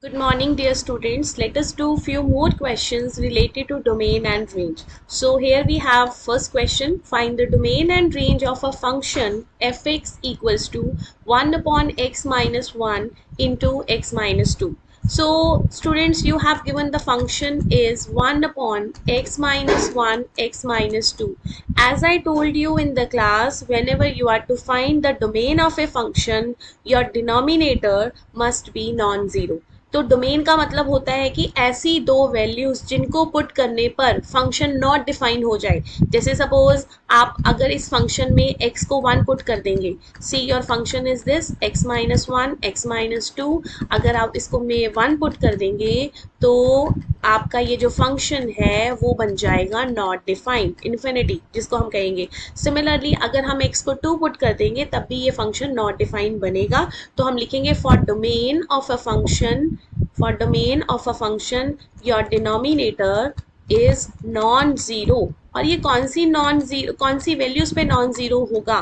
Good morning, dear students. Let us do few more questions related to domain and range. So here we have first question. Find the domain and range of a function fx equals to 1 upon x minus 1 into x minus 2. So students, you have given the function is 1 upon x minus 1 x minus 2. As I told you in the class, whenever you are to find the domain of a function, your denominator must be non-zero. तो domain का मतलब होता है कि ऐसी दो values जिनको put करने पर फंक्शन नॉट डिफाइन हो जाए. जैसे सपोज आप अगर इस फंक्शन में x को 1 पुट कर देंगे, see your function is this x minus 1 x minus 2. अगर आप इसको में 1 पुट कर देंगे तो आपका ये जो फंक्शन है वो बन जाएगा नॉट डिफाइंड, इन्फिनिटी जिसको हम कहेंगे. सिमिलरली अगर हम x को 2 पुट कर देंगे तब भी ये फंक्शन नॉट डिफाइंड बनेगा. तो हम लिखेंगे for domain of a function, for domain of a function your denominator is non zero. और ये कौन सी नॉन ज़ीरो, कौन सी वैल्यूज पे नॉन ज़ीरो होगा?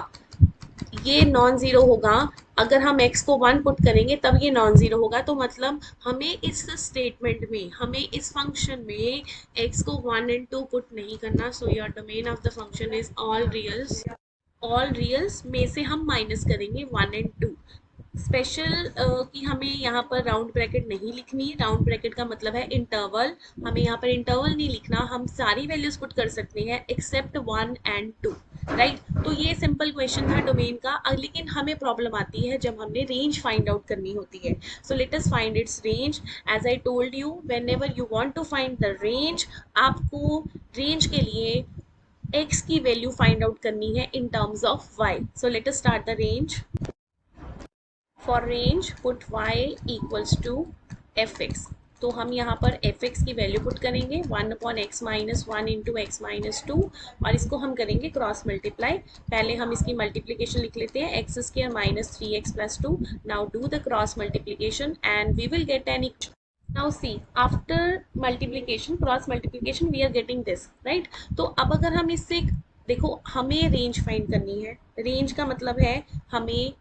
ये नॉन ज़ीरो होगा अगर हम x को 1 पुट करेंगे तब ये नॉन ज़ीरो होगा. तो मतलब हमें इस स्टेटमेंट में, हमें इस फंक्शन में x को 1 एंड 2 पुट नहीं करना. So your domain of the function is all reals. All reals में से हम माइनस करेंगे 1 एंड 2. स्पेशल कि हमें यहाँ पर राउंड ब्रैकेट नहीं लिखनी. राउंड ब्रैकेट का मतलब है इंटरवल. हमें यहाँ पर इंटरवल नहीं लिखना. हम सारी वैल्यूज पुट कर सकते हैं एक्सेप्ट 1 एंड 2. राइट. तो ये सिंपल क्वेश्चन था डोमेन का. लेकिन हमें प्रॉब्लम आती है जब हमने रेंज फाइंड आउट करनी होती है. So let us find its range. As I told you, whenever you want to find the range, आपको रेंज के लिए x की वैल्यू फाइंड आउट करनी है in terms of y. So let us start the range. For range put y equals to fx. तो हम यहाँ पर fx की वैल्यू पुट करेंगे 1 upon x minus 1 into x minus 2 और इसको हम करेंगे क्रॉस मल्टीप्लाई. पहले हम इसकी मल्टीप्लीकेशन लिख लेते हैं X square minus 3x plus 2. Now do the cross multiplication and we will get an. Now see, after multiplication, cross multiplication, we are getting this, right? तो अब अगर हम इससे देखो, हमें रेंज फाइंड करनी है. रेंज का मतलब है हमें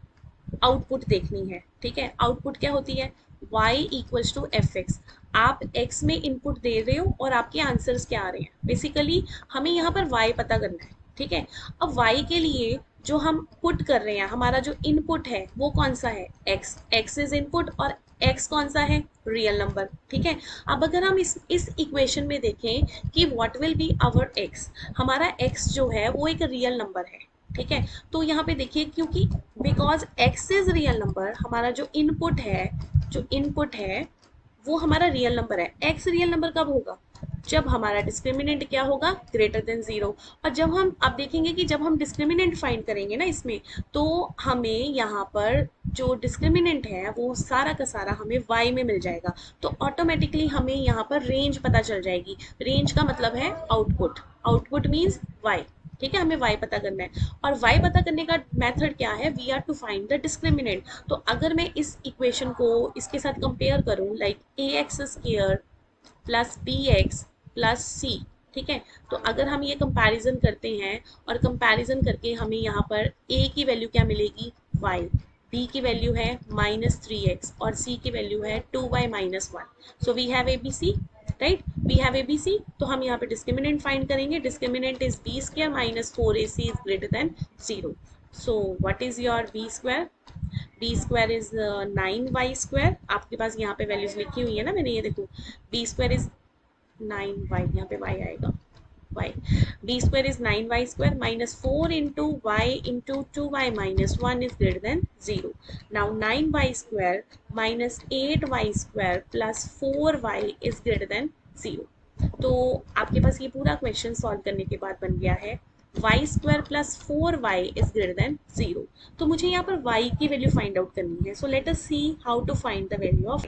आउटपुट देखनी है. ठीक है, आउटपुट क्या होती है? y equals to F X. आप x में इनपुट दे रहे हो और आपके आंसर्स क्या आ रहे हैं. बेसिकली हमें यहाँ पर y पता करना है. ठीक है, अब y के लिए जो हम पुट कर रहे हैं, हमारा जो इनपुट है वो कौन सा है? x. x इज इनपुट और x कौन सा है? Real number. ठीक है, अब अगर हम इस इक्वेशन में देखें कि what will be our x, हमारा x जो है वो एक रियल नंबर है. ठीक है, तो यहाँ पे देखिए, क्योंकि because x is real number, हमारा जो इनपुट है, जो इनपुट है वो हमारा रियल नंबर है. x रियल नंबर कब होगा? जब हमारा डिस्क्रिमिनेंट क्या होगा? Greater than zero. और जब हम, आप देखेंगे कि जब हम डिस्क्रिमिनेंट फाइंड करेंगे ना इसमें, तो हमें यहाँ पर जो डिस्क्रिमिनेंट है वो सारा का सारा हमें y में मिल जाएगा. तो ऑटोमेटिकली हमें यहाँ पर रेंज पता चल जाएगी. रेंज का मतलब है आउटपुट. Output means y. ठीक है, हमें y पता करना है. और y पता करने का मेथड क्या है? We are to find the discriminant. तो अगर मैं इस इक्वेशन को इसके साथ कंपेयर करूं, लाइक ए x square plus B x plus c. ठीक है, तो अगर हम ये कंपैरिजन करते हैं और कंपैरिजन करके हमें यहाँ पर a की वैल्यू क्या मिलेगी? y. b की वैल्यू है माइनस 3x और c की वैल्यू है 2y minus 1. So we have A B C. Right, we have A B C. तो हम यहाँ पे डिस्क्रिमिनेंट फाइंड करेंगे. Discriminant is B square minus 4ac is greater than 0. So what is your B square? B square is 9y square. आपके पास यहाँ पे values लिखी हुई है ना, मैंने ये देखो, बी स्क्वायर इज 9y, यहाँ पे y आएगा y. B square is 9y square minus 4 into y into 2y minus 1 is greater than 0. Now 9y square minus 8y square plus 4y is greater than 0. तो आपके पास ये पूरा question solve करने के बाद बन गया है Y square plus 4y is greater than 0. तो मुझे यहाँ पर y की वैल्यू फाइंड आउट करनी है. So let us see how to find the value of.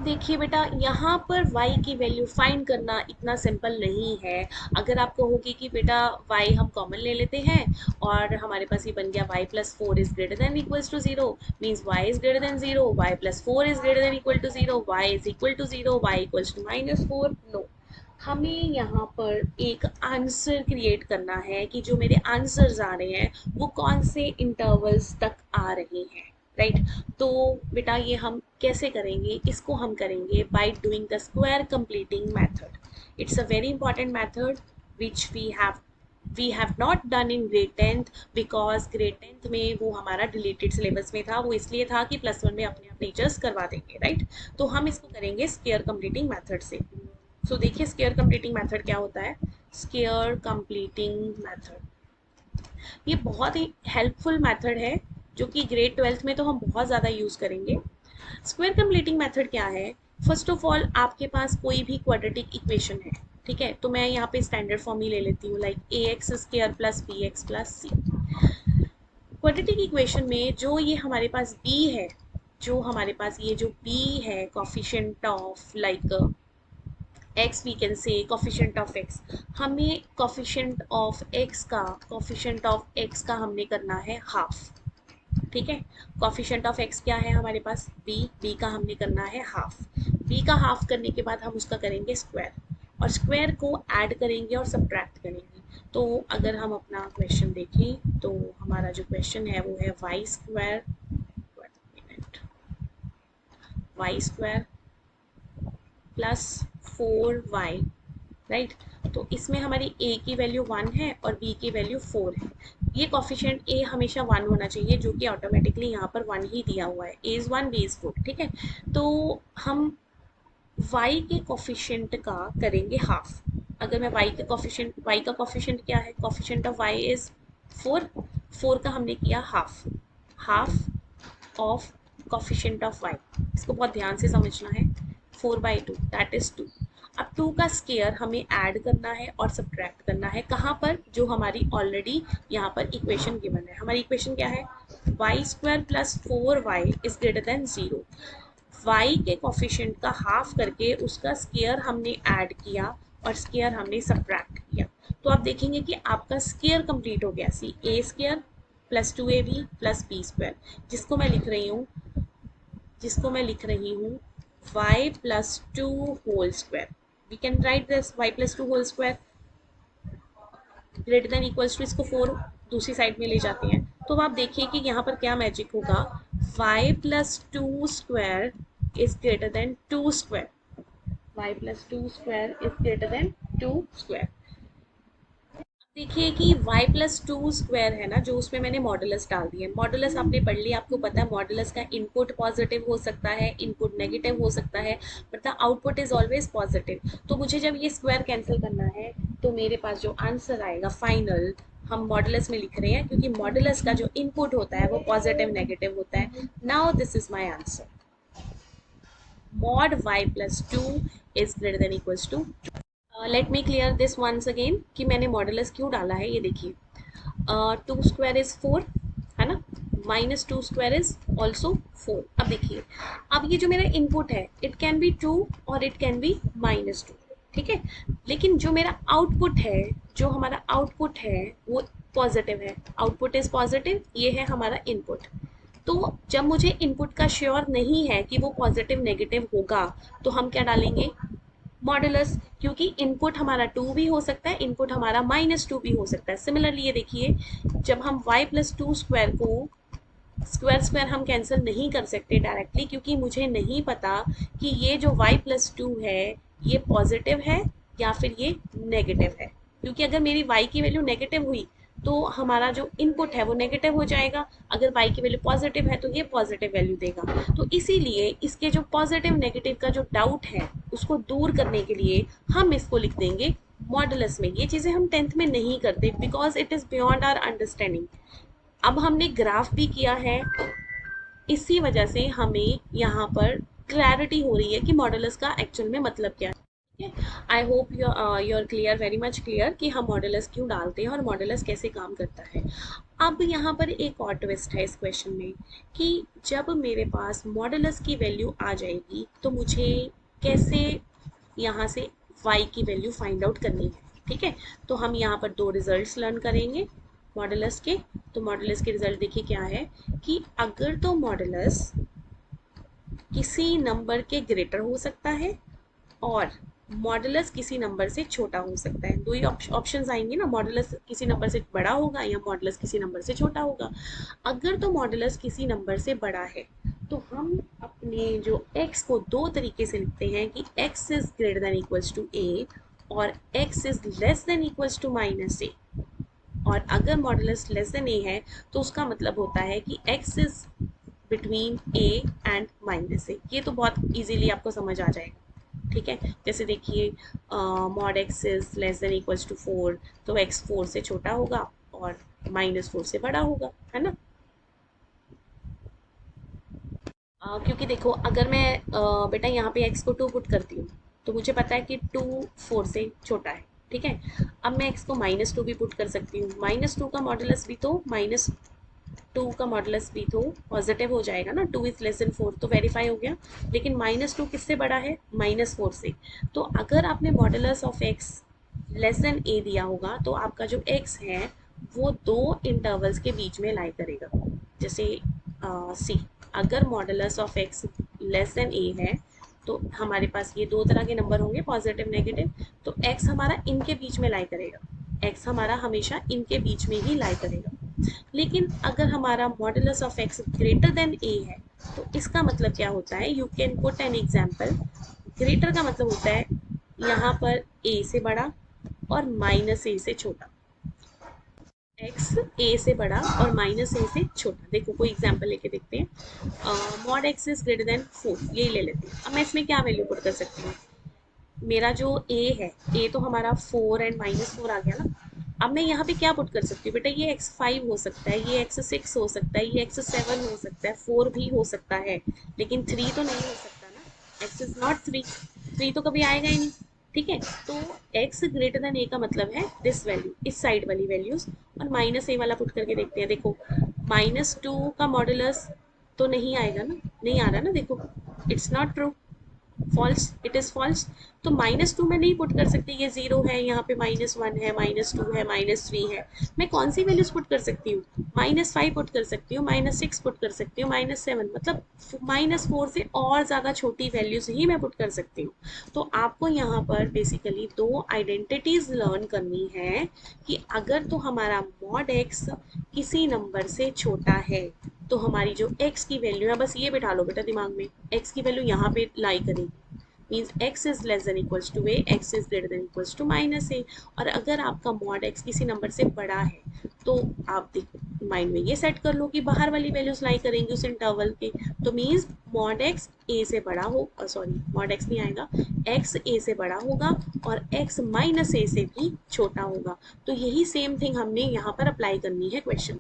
देखिए बेटा, यहाँ पर y की वैल्यू फाइंड करना इतना सिंपल नहीं है। अगर आप कहोगे कि बेटा y हम कॉमन ले लेते हैं और हमारे पास ये बन गया y plus four is greater than equals to zero, means y is greater than zero, y plus four is greater than equal to zero, y is equal to zero, y equals to minus four. No, हमें यहाँ पर एक answer create करना है कि जो मेरे answers आ रहे हैं वो कौन से इंटरवल्स तक आ रहे हैं, राइट। तो बेटा ये हम कैसे करेंगे, इसको हम करेंगे by doing the square completing method. It's a very important method which we have not done in grade tenth, because grade tenth में वो हमारा डिलीटेड सिलेबस में था। वो इसलिए था कि प्लस वन में अपने आप टीचर्स करवा देंगे, राइट। तो हम इसको करेंगे स्क्वायर कंप्लीटिंग मेथड से। सो देखिए स्क्वायर कंप्लीटिंग मेथड क्या होता है। स्क्वायर कंप्लीटिंग मेथड ये बहुत ही हेल्पफुल मेथड है जो कि ग्रेड ट्वेल्थ में तो हम बहुत ज़्यादा यूज़ करेंगे। स्क्वायर कंप्लीटिंग मेथड क्या है। फर्स्ट ऑफ ऑल आपके पास कोई भी क्वाड्रेटिक इक्वेशन है, ठीक है, तो मैं यहाँ पे स्टैंडर्ड फॉर्म ही ले लेती हूँ, लाइक ए x square plus B x plus C. Quadratic equation में जो ये हमारे पास b है, जो हमारे पास ये जो b है, coefficient of like x, we can say coefficient of x, हमें कोफिशिएंट ऑफ x का हमने करना है हाफ, ठीक है। कोफिशिएंट ऑफ x क्या है हमारे पास b का हमने करना है हाफ। b का हाफ करने के बाद हम उसका करेंगे स्क्वायर, और स्क्वायर को ऐड करेंगे और सब्ट्रैक्ट करेंगे। तो अगर हम अपना क्वेश्चन देखें तो हमारा जो क्वेश्चन है वो है y square plus 4y, right. तो इसमें हमारी a की वैल्यू 1 है और b की वैल्यू 4 है। ये कॉफिशिएंट a हमेशा 1 होना चाहिए, जो कि ऑटोमेटिकली यहाँ पर 1 ही दिया हुआ है। a इज़ 1, b इज़ 4, ठीक है। तो हम y के कॉफिशिएंट का करेंगे हाफ। अगर मैं y का कॉफिशिएंट क्या है, कॉफिशिएंट ऑफ y इज़ 4, 4 का हमने किया half, half of coefficient of y। इसको बहुत ध्यान से समझना है। 4/2 दैट इज 2। अब 2 का स्केयर हमें ऐड करना है और सब्ट्रैक्ट करना है, कहाँ पर, जो हमारी ऑलरेडी यहाँ पर इक्वेशन गिवन है। हमारी इक्वेशन क्या है, y² plus 4y is greater than 0। y के कॉफिशिएंट का हाफ करके उसका स्केयर हमने ऐड किया और स्केयर हमने सब्ट्रैक्ट किया। तो आप देखेंगे कि आपका स्केयर कंप्लीट हो गया, see a square plus 2ab plus b square, जिसको मैं लिख रही हूँ y plus two whole square. We can write this y plus two whole square greater than equals to, इसको 4 दूसरी साइड में ले जाते हैं। तो आप देखिए कि यहाँ पर क्या मैजिक होगा, y plus two square is greater than two square, y plus two square is greater than two square. देखिए कि y प्लस टू स्क्वायर है ना, जो उसमें मैंने मॉडुलस डाल दिया। मॉडुलस आपने पढ़ लिया, आपको पता है मॉडुलस का इनपुट पॉजिटिव हो सकता है, इनपुट नेगेटिव हो सकता है, but the output is always positive. तो मुझे जब ये स्क्वायर कैंसिल करना है तो मेरे पास जो आंसर आएगा फाइनल, हम मॉडुलस में लिख रहे हैं क्योंकि मॉडुलस का जो इनपुट होता है वो पॉजिटिव नेगेटिव होता है। Now this is my answer, mod y plus two is greater than equals to. Let me clear this once again कि मैंने मॉडुलस क्यों डाला है। ये देखिए, 2 स्क्वायर इज 4, है ना, माइनस 2 स्क्वायर इज ऑल्सो 4। अब देखिए, अब ये जो मेरा इनपुट है इट कैन बी 2 और इट कैन बी -2, ठीक है। लेकिन जो मेरा आउटपुट है, जो हमारा आउटपुट है वो पॉजिटिव है, आउटपुट इज पॉजिटिव, ये है हमारा इनपुट। तो जब मुझे इनपुट का श्योर नहीं है कि वो पॉजिटिव नेगेटिव होगा, तो हम क्या डालेंगे, मॉडुलस, क्योंकि इनपुट हमारा 2 भी हो सकता है, इनपुट हमारा -2 भी हो सकता है। सिमिलरली ये देखिए, जब हम y प्लस टू स्क्वायर को स्क्वायर स्क्वायर हम कैंसिल नहीं कर सकते डायरेक्टली, क्योंकि मुझे नहीं पता कि ये जो y प्लस टू है ये पॉजिटिव है या फिर ये नेगेटिव है। क्योंकि अगर मेरी y की वैल्यू नेगेटिव हुई तो हमारा जो इनपुट है वो नेगेटिव हो जाएगा, अगर y की वैल्यू पॉजिटिव है तो ये पॉजिटिव वैल्यू देगा। तो इसीलिए इसके जो पॉजिटिव नेगेटिव का जो डाउट है उसको दूर करने के लिए हम इसको लिख देंगे मॉडुलस में। ये चीज़ें हम टेंथ में नहीं करते because it is beyond our understanding. अब हमने ग्राफ भी किया है, इसी वजह से हमें यहाँ पर क्लैरिटी हो रही है कि मॉडुलस का एक्चुअल में मतलब क्या है। I hope you are clear, very much clear कि हम मॉडुलस क्यों डालते हैं और मॉडुलस कैसे काम करता है। अब यहाँ पर एक और ट्विस्ट है इस क्वेश्चन में कि जब मेरे पास मॉडुलस की वैल्यू आ जाएगी तो मुझे कैसे यहाँ से y की वैल्यू फाइंड आउट करनी है। ठीक है, तो हम यहाँ पर दो रिजल्ट्स लर्न करेंगे मॉडुलस के। तो मॉडुलस के रिजल्ट देखिए क्या है कि अगर तो मॉडुलस किसी नंबर के ग्रेटर हो सकता है और मॉडुलस किसी नंबर से छोटा हो सकता है। दो ही ऑप्शंस आएंगे ना, मॉडुलस किसी नंबर से बड़ा होगा या मॉडुलस किसी नंबर से छोटा होगा। अगर तो मॉडुलस किसी नंबर से बड़ा है तो हम अपने जो x को दो तरीके से लिखते हैं कि x is greater than equals to a और x is less than equals to minus a। और अगर मॉडुलस लेस देन a है तो उसका मतलब होता है कि x is between a and minus a। ये तो बहुत इजीली आपको समझ आ जाएगा। ठीक है, जैसे देखिए mod x is less than equals to 4, तो एक्स 4 से छोटा होगा और माइनस 4 से बड़ा होगा, है ना। क्योंकि देखो अगर मैं बेटा यहाँ पे एक्स को 2 पुट करती हूँ तो मुझे पता है कि 2 4 से छोटा है। ठीक है, अब मैं एक्स को -2 भी पुट कर सकती हूँ। -2 का मॉडुलस भी तो -2 का मॉडुलस भी तो पॉजिटिव हो जाएगा ना, 2 इज लेस देन 4 तो वेरीफाई हो गया। लेकिन -2 किससे बड़ा है, -4 से। तो अगर आपने modulus of x less than a दिया होगा तो आपका जो एक्स है वो दो इंटरवल्स के बीच में लाई करेगा। जैसे सी, अगर modulus of x less than a है तो हमारे पास ये दो तरह के नंबर होंगे, पॉजिटिव नेगेटिव। तो एक्स हमारा इनके बीच में लाई करेगा, एक्स हमारा हमेशा इनके बीच में ही लाई करेगा। लेकिन अगर हमारा modulus of x greater than a है तो इसका मतलब क्या होता है, you can put an example. Greater का मतलब होता है यहाँ पर ए से बड़ा और माइनस ए से छोटा। एक्स ए से बड़ा और माइनस ए से छोटा। देखो कोई एग्जांपल लेके देखते हैं। Mod x is greater then 4, यही ले लेते हैं। अब मैं इसमें क्या वैल्यू पुट कर सकती हूँ, मेरा जो ए है, ए तो हमारा 4 एंड -4 आ गया ना। अब मैं यहाँ पे क्या पुट कर सकती हूँ बेटा, ये x5 हो सकता है, ये x6 हो सकता है, ये x7 हो सकता है, 4 भी हो सकता है, लेकिन 3 तो नहीं हो सकता ना। x इज नॉट 3, 3 तो कभी आएगा ही नहीं। ठीक है, तो x ग्रेटर देन a का मतलब है दिस वैल्यू, इस साइड वाली वैल्यूज। और माइनस ए वाला पुट करके देखते हैं। देखो -2 का मॉडुलस तो नहीं आएगा ना, नहीं आ रहा ना, देखो it's not true, false, it is false. तो -2 में नहीं पुट कर सकती, ये 0 है, यहाँ पे -1 है, -2 है, -3 है। मैं कौन सी वैल्यूज पुट कर सकती हूँ, -5 पुट कर सकती हूँ, -6 पुट कर सकती हूँ, -7, मतलब -4 से और ज़्यादा छोटी वैल्यूज ही मैं पुट कर सकती हूँ। तो आपको यहाँ पर बेसिकली दो आइडेंटिटीज लर्न करनी है कि अगर तो हमारा मॉड एक्स किसी नंबर से छोटा है तो हमारी जो x की वैल्यू है, बस ये बिठा लो बेटा दिमाग में, x की वैल्यू यहाँ पे लाई करेगी। Means x is less than equals to a, x is greater than equals to -a। और अगर आपका मॉड x किसी नंबर से बड़ा है तो आप देखो माइंड में ये सेट कर लो कि बाहर वाली वैल्यूज लाई करेंगे उस इंटरवल के। तो मीन्स मॉड x a से बड़ा हो, सॉरी मॉड x नहीं आएगा, x a से बड़ा होगा और x -a से भी छोटा होगा। तो यही सेम थिंग हमने यहाँ पर अप्लाई करनी है क्वेश्चन।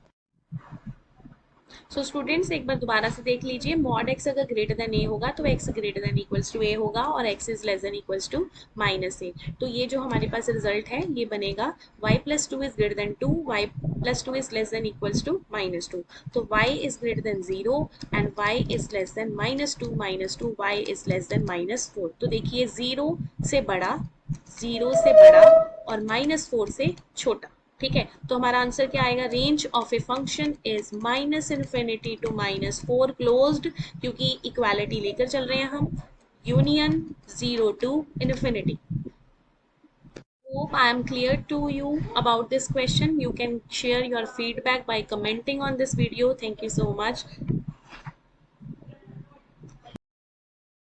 सो स्टूडेंट्स एक बार दोबारा से देख लीजिए, मॉड एक्स अगर ग्रेटर देन ए होगा तो x greater than equals to a होगा और x is less than equals to -a। तो ये जो हमारे पास रिजल्ट है ये बनेगा y+2 is greater than 2, y+2 is less than equals to -2। तो y is greater than 0 and y is less than -2, y is less than -4। तो देखिए 0 से बड़ा और -4 से छोटा। ठीक है, तो हमारा आंसर क्या आएगा, range of a function is -∞ to -4 closed, क्योंकि इक्वालिटी लेकर चल रहे हैं हम, union 0 to infinity. Hope I am clear to you about this question. You can share your feedback by commenting on this video. Thank you so much.